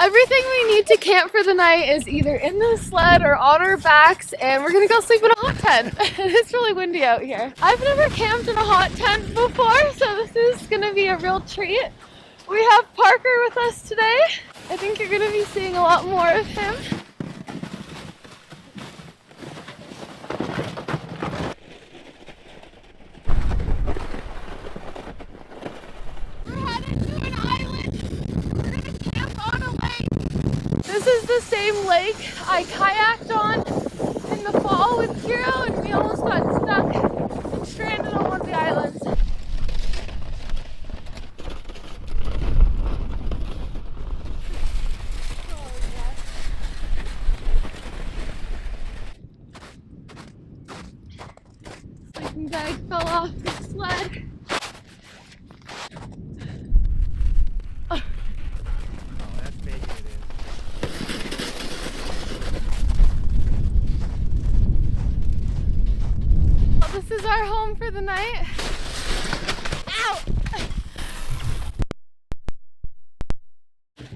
Everything we need to camp for the night is either in the sled or on our backs, and we're gonna go sleep in a hot tent. It's really windy out here. I've never camped in a hot tent before, so this is gonna be a real treat. We have Parker with us today. I think you're gonna be seeing a lot more of him. This is the same lake I kayaked on in the fall with Kiro, and we almost got stuck and stranded on one of the islands. Oh, yes. Sleeping bag fell off the sled. This is our home for the night. Ow!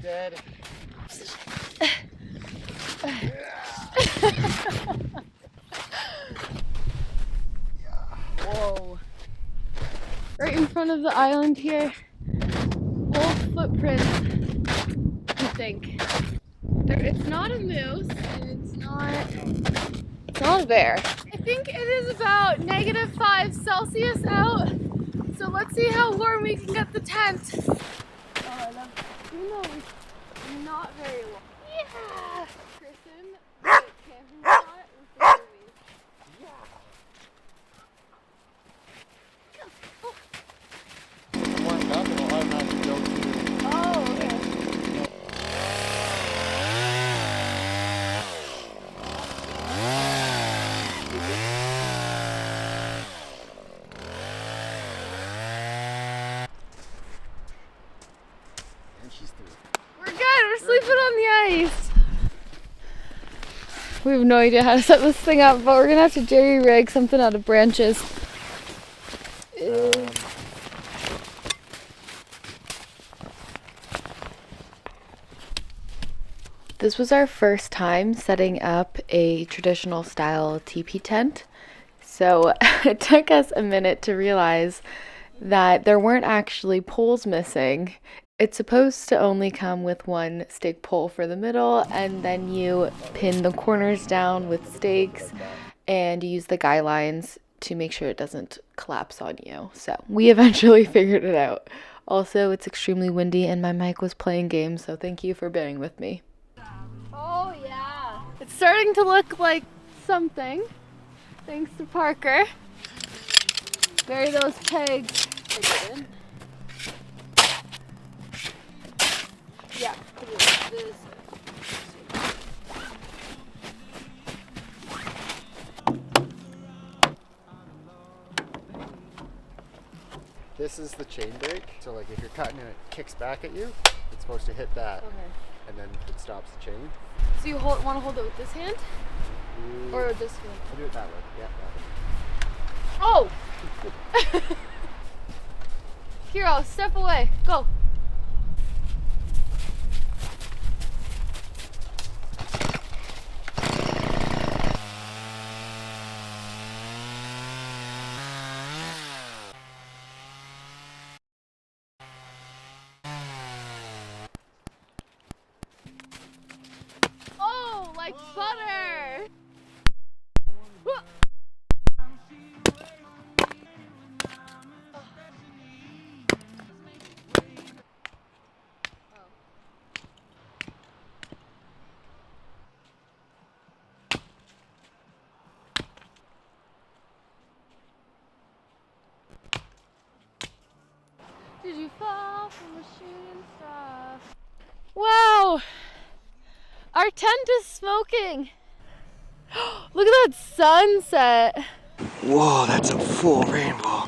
Dead. Whoa. Right in front of the island here. Wolf footprints, I think. It's not a moose, and it's not a bear. I think it is about -5 Celsius out, so let's see how warm we can get the tent. Oh, I love it. Even though it's not very warm. Yeah! Kristen, the camping spot is the movie. Yeah. Warmed up, it'll automatically go to. Oh, okay. And she's through. We're good, we're sleeping on the ice. We have no idea how to set this thing up, but we're gonna have to jerry rig something out of branches. This was our first time setting up a traditional style teepee tent. So it took us a minute to realize that there weren't actually poles missing. It's supposed to only come with one stake pole for the middle, and then you pin the corners down with stakes and you use the guy lines to make sure it doesn't collapse on you. So we eventually figured it out. Also, it's extremely windy and my mic was playing games, so thank you for bearing with me. Oh yeah. It's starting to look like something, thanks to Parker. Bury those pegs. I didn't. Yeah, this. This is the chain brake. So like if you're cutting and it kicks back at you, it's supposed to hit that. Okay. And then it stops the chain. So you want to hold it with this hand? Or this hand? I'll do it that way. Yeah, that way. Oh! Kiro, step away. Go. Oh, like butter! Did you fall from a shooting star? Wow! Our tent is smoking! Look at that sunset! Whoa, that's a full rainbow.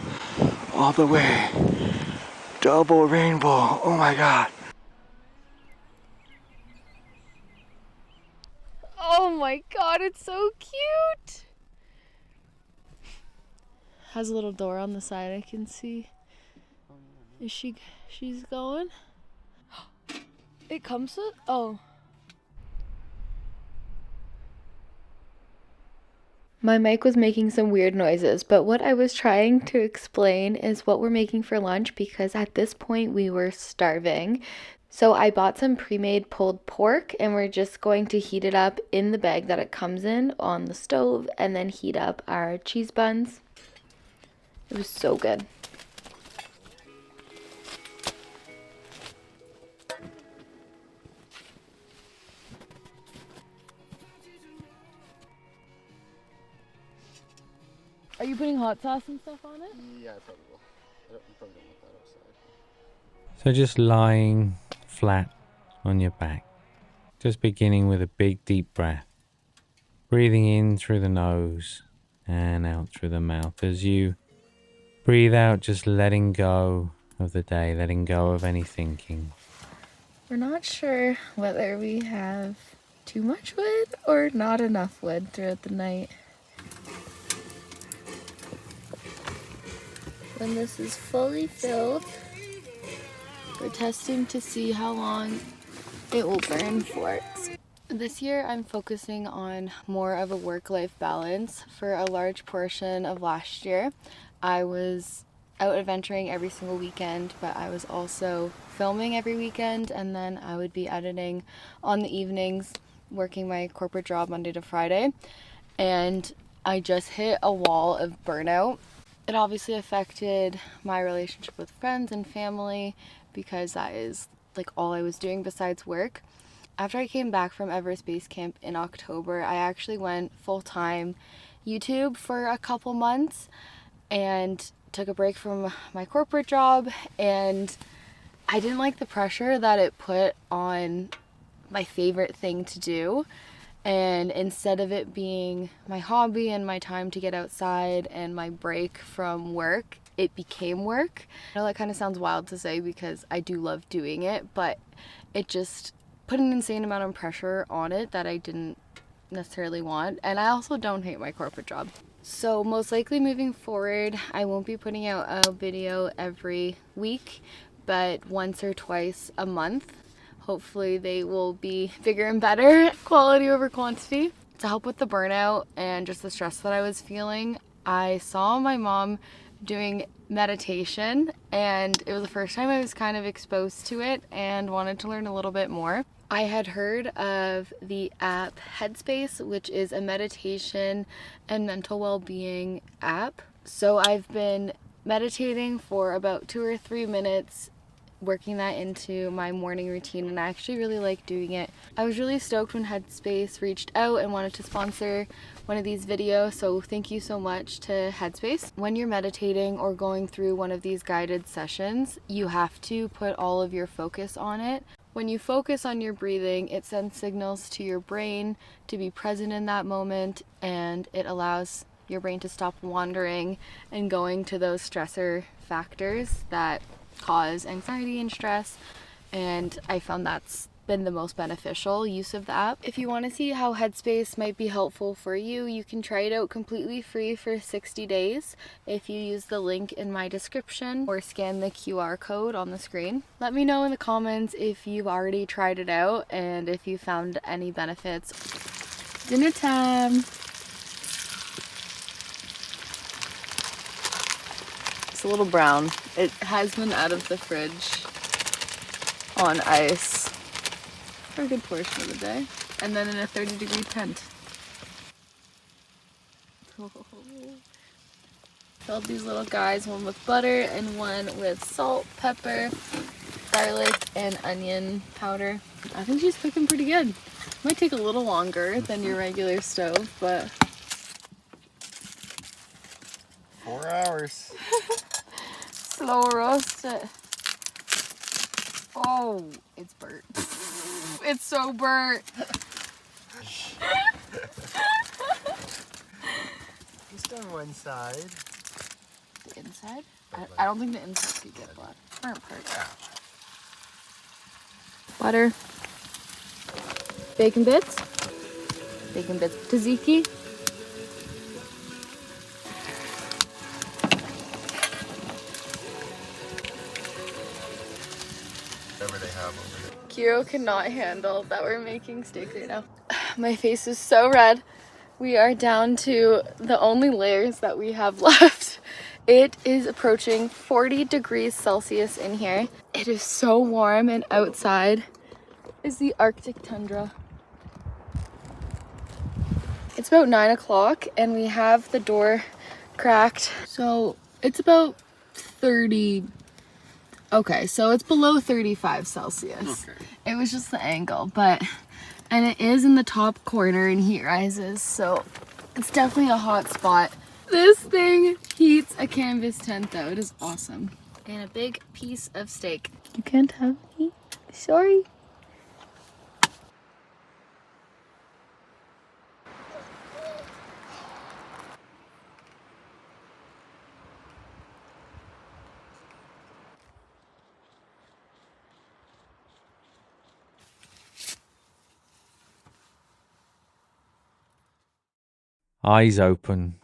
All the way. Double rainbow. Oh my god. Oh my god, it's so cute! Has a little door on the side I can see. Is she's going? It comes with, oh. My mic was making some weird noises, but what I was trying to explain is what we're making for lunch because at this point we were starving. So I bought some pre-made pulled pork and we're just going to heat it up in the bag that it comes in on the stove and then heat up our cheese buns. It was so good. Are you putting hot sauce and stuff on it? Yeah, I probably will. You probably don't want that outside. So just lying flat on your back. Just beginning with a big deep breath. Breathing in through the nose and out through the mouth. As you breathe out, just letting go of the day, letting go of any thinking. We're not sure whether we have too much wood or not enough wood throughout the night. When this is fully filled, we're testing to see how long it will burn for. This year I'm focusing on more of a work-life balance. For a large portion of last year, I was out adventuring every single weekend, but I was also filming every weekend, and then I would be editing on the evenings, working my corporate job Monday to Friday, and I just hit a wall of burnout. It obviously affected my relationship with friends and family because that is like all I was doing besides work. After I came back from Everest Base Camp in October, I actually went full-time YouTube for a couple months and took a break from my corporate job, and I didn't like the pressure that it put on my favorite thing to do. And instead of it being my hobby and my time to get outside and my break from work, it became work. I know that kind of sounds wild to say because I do love doing it, but it just put an insane amount of pressure on it that I didn't necessarily want. And I also don't hate my corporate job. So most likely moving forward, I won't be putting out a video every week, but once or twice a month. Hopefully they will be bigger and better, quality over quantity. To help with the burnout and just the stress that I was feeling, I saw my mom doing meditation, and it was the first time I was kind of exposed to it and wanted to learn a little bit more. I had heard of the app Headspace, which is a meditation and mental well-being app. So I've been meditating for about 2 or 3 minutes, working that into my morning routine, and I actually really like doing it. I was really stoked when Headspace reached out and wanted to sponsor one of these videos, so thank you so much to Headspace. When you're meditating or going through one of these guided sessions, you have to put all of your focus on it. When you focus on your breathing, it sends signals to your brain to be present in that moment, and it allows your brain to stop wandering and going to those stressor factors that cause anxiety and stress, and I found that's been the most beneficial use of the app. If you want to see how Headspace might be helpful for you, you can try it out completely free for 60 days if you use the link in my description or scan the QR code on the screen. Let me know in the comments if you've already tried it out and if you found any benefits. Dinner time! It's a little brown. It has been out of the fridge on ice for a good portion of the day, and then in a 30-degree tent. Filled these little guys, one with butter and one with salt, pepper, garlic, and onion powder. I think she's cooking pretty good. Might take a little longer than your regular stove, but 4 hours. slow roast it. Oh, it's burnt. It's so burnt. Just on one side. The inside? I don't think the inside could get black. Burnt part. Butter. Bacon bits. Bacon bits. Tzatziki. Whatever they have over there. Kiro cannot handle that we're making steak right now. My face is so red. We are down to the only layers that we have left. It is approaching 40 degrees Celsius in here. It is so warm, and outside is the Arctic tundra. It's about 9 o'clock and we have the door cracked. So it's about 30. Okay, so it's below 35 Celsius. Okay. It was just the angle, and it is in the top corner and heat rises, so it's definitely a hot spot. This thing heats a canvas tent though. It is awesome. And a big piece of steak. You can't have me? Sorry. Eyes open,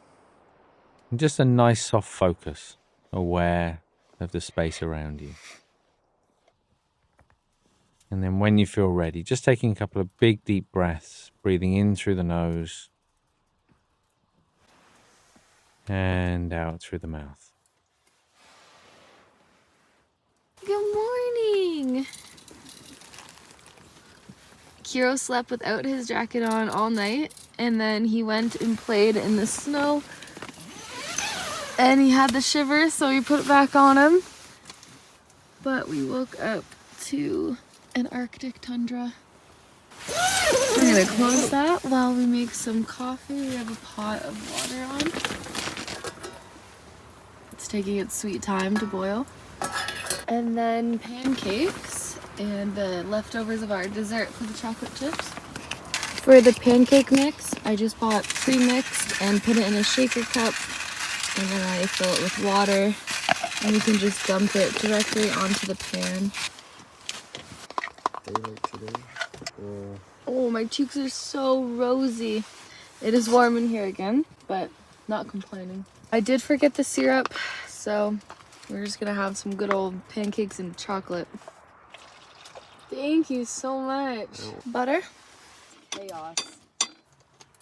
and just a nice soft focus, aware of the space around you. And then when you feel ready, just taking a couple of big deep breaths, breathing in through the nose and out through the mouth. Good morning! Kiro slept without his jacket on all night, and then he went and played in the snow and he had the shivers, so we put it back on him. But we woke up to an Arctic tundra. We're gonna close that while we make some coffee. We have a pot of water on. It's taking its sweet time to boil. And then pancakes and the leftovers of our dessert for the chocolate chips. For the pancake mix, I just bought pre-mixed and put it in a shaker cup, and then I fill it with water, and you can just dump it directly onto the pan. Daylight today. Oh, my cheeks are so rosy. It is warm in here again, but not complaining. I did forget the syrup, so we're just gonna have some good old pancakes and chocolate. Thank you so much. Oh. Butter? Chaos.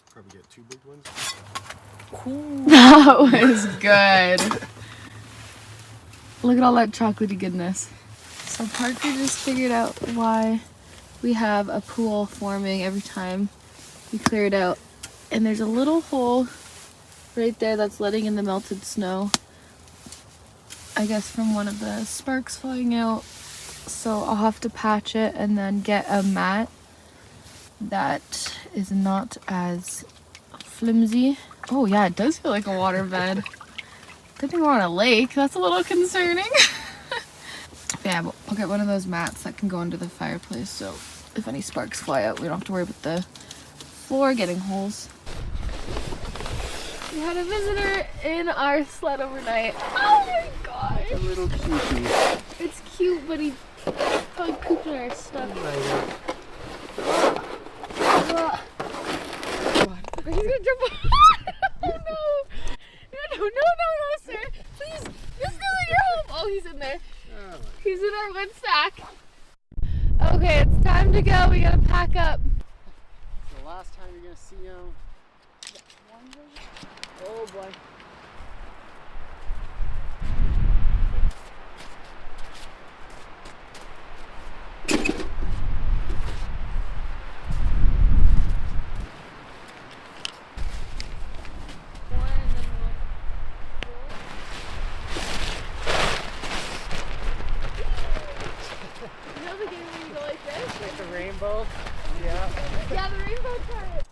Probably get 2 big ones. Cool. That was good. Look at all that chocolatey goodness. So Parker just figured out why we have a pool forming every time we clear it out. And there's a little hole right there that's letting in the melted snow. I guess from one of the sparks flying out. So I'll have to patch it and then get a mat that is not as flimsy. Oh yeah, it does feel like a water bed. Good thing we're on a lake. That's a little concerning. Yeah, but I'll get one of those mats that can go under the fireplace, so if any sparks fly out, we don't have to worry about the floor getting holes. We had a visitor in our sled overnight. Oh my god! A little cutie. It's cute, but he probably pooped in our stuff. He's gonna jump on. Oh no! No, sir! Please! This is your home! Oh, he's in there. He's in our wood stack. Okay, it's time to go. We gotta pack up. The last time you're gonna see him. Oh boy. Like the rainbow? Yeah. Yeah, the rainbow part.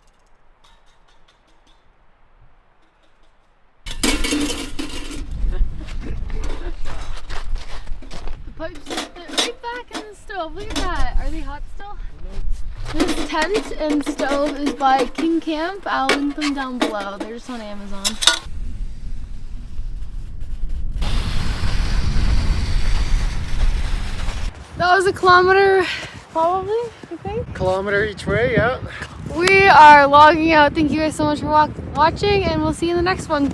The pipes just fit right back in the stove. Look at that. Are they hot still? This tent and stove is by King Camp. I'll link them down below. They're just on Amazon. That was a kilometer, probably, I think. Kilometer each way, yeah. We are logging out. Thank you guys so much for watching, and we'll see you in the next one.